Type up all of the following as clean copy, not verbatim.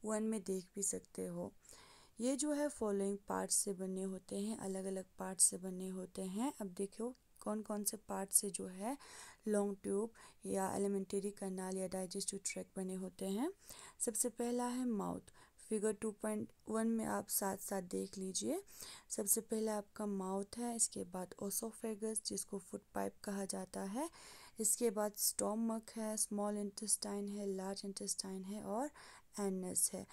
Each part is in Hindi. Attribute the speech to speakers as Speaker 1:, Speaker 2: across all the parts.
Speaker 1: वन में देख भी सकते हो। ये जो है फॉलोइंग पार्ट्स से बने होते हैं, अलग अलग पार्ट्स से बने होते हैं। अब देखो कौन कौन से पार्ट से जो है लॉन्ग ट्यूब या एलिमेंट्री कैनाल या डाइजेस्टिव ट्रैक्ट बने होते हैं। सबसे पहला है माउथ। फिगर 2.1 में आप साथ साथ देख लीजिए। सबसे पहले आपका माउथ है, इसके बाद ओसोफेगस जिसको फूड पाइप कहा जाता है, इसके बाद स्टोमक है, स्मॉल इंटेस्टाइन है, लार्ज इंटेस्टाइन है और एनस है।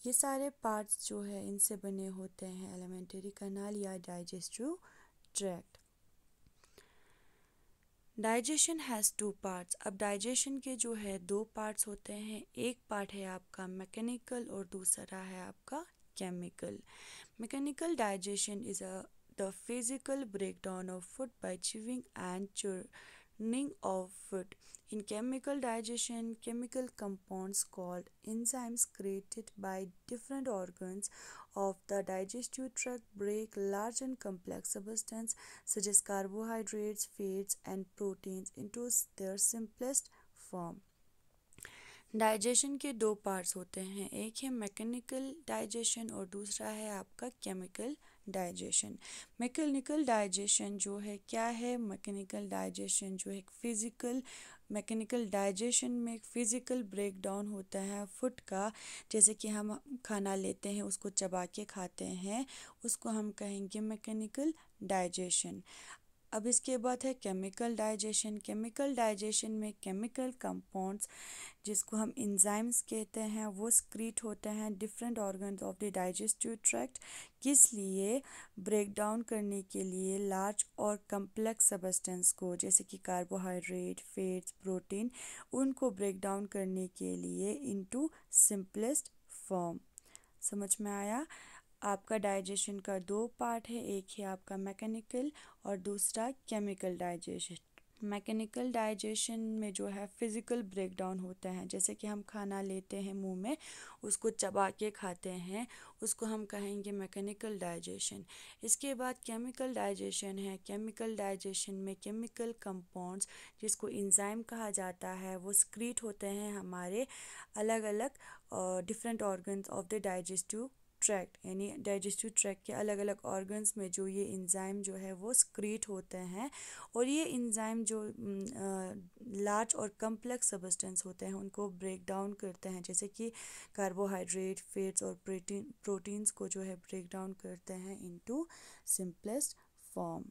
Speaker 1: ये सारे पार्ट्स जो है इनसे बने होते हैं एलिमेंट्री कैनाल या digestive tract. Digestion has two parts. अब डाइजेशन के जो है दो पार्ट्स होते हैं, एक पार्ट है आपका मैकेनिकल और दूसरा है आपका chemical. Mechanical digestion is the physical breakdown of food by chewing and churning of food. In chemical digestion, chemical compounds called enzymes created by different organs of the digestive tract break large and complex substances such as carbohydrates, fats, and proteins into their simplest form. Digestion के दो पार्ट्स होते हैं, एक है मैकेनिकल डाइजेशन और दूसरा है आपका केमिकल डाइजेशन। मैकेनिकल डाइजेशन जो है क्या है? मैकेनिकल डाइजेशन जो है फिज़िकल, मैकेनिकल डाइजेशन में एक फ़िज़िकल ब्रेकडाउन होता है फूड का। जैसे कि हम खाना लेते हैं, उसको चबा के खाते हैं, उसको हम कहेंगे मैकेनिकल डाइजेशन। अब इसके बाद है केमिकल डाइजेशन। केमिकल डाइजेशन में केमिकल कंपाउंड्स जिसको हम इंजाइम्स कहते हैं वो स्क्रीट होते हैं different organs of the digestive tract. किस लिए? ब्रेक डाउन करने के लिए लार्ज और कम्प्लेक्स सब्सटेंस को, जैसे कि कार्बोहाइड्रेट, फैट्स, प्रोटीन, उनको ब्रेक डाउन करने के लिए इनटू सिंपलेस्ट फॉर्म। समझ में आया? आपका डाइजेशन का दो पार्ट है, एक है आपका मैकेनिकल और दूसरा केमिकल डाइजेशन। मैकेनिकल डाइजेशन में जो है फिज़िकल ब्रेकडाउन होता है, जैसे कि हम खाना लेते हैं मुंह में, उसको चबा के खाते हैं, उसको हम कहेंगे मैकेनिकल डाइजेशन। इसके बाद केमिकल डाइजेशन है। केमिकल डाइजेशन में केमिकल कंपाउंड्स जिसको एंजाइम कहा जाता है वो स्क्रीट होते हैं हमारे अलग अलग different organs of the digestive tract, यानी डाइजेस्टिव ट्रैक्ट के अलग अलग ऑर्गन्स में जो ये एंजाइम जो है वो स्क्रीट होते हैं। और ये एंजाइम जो लार्ज और कम्प्लेक्स सब्सटेंस होते हैं उनको ब्रेक डाउन करते हैं, जैसे कि कार्बोहाइड्रेट, फैट्स और प्रोटीन्स को जो है ब्रेक डाउन करते हैं into simplest form.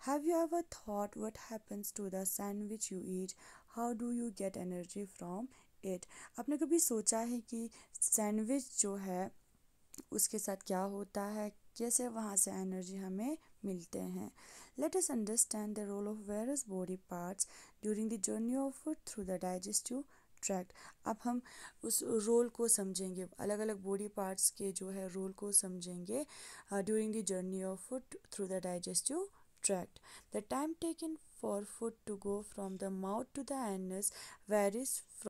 Speaker 1: Have you ever thought what happens to the sandwich you eat? How do you get energy from it? आपने कभी सोचा है कि सैंडविच जो है उसके साथ क्या होता है, कैसे वहाँ से एनर्जी हमें मिलते हैं? Let us understand the role of various body parts during the journey of food through the digestive tract. अब हम उस रोल को समझेंगे, अलग अलग बॉडी पार्ट्स के जो है रोल को समझेंगे during the journey of food through the digestive tract. The time taken for food to go from the mouth to the anus varies from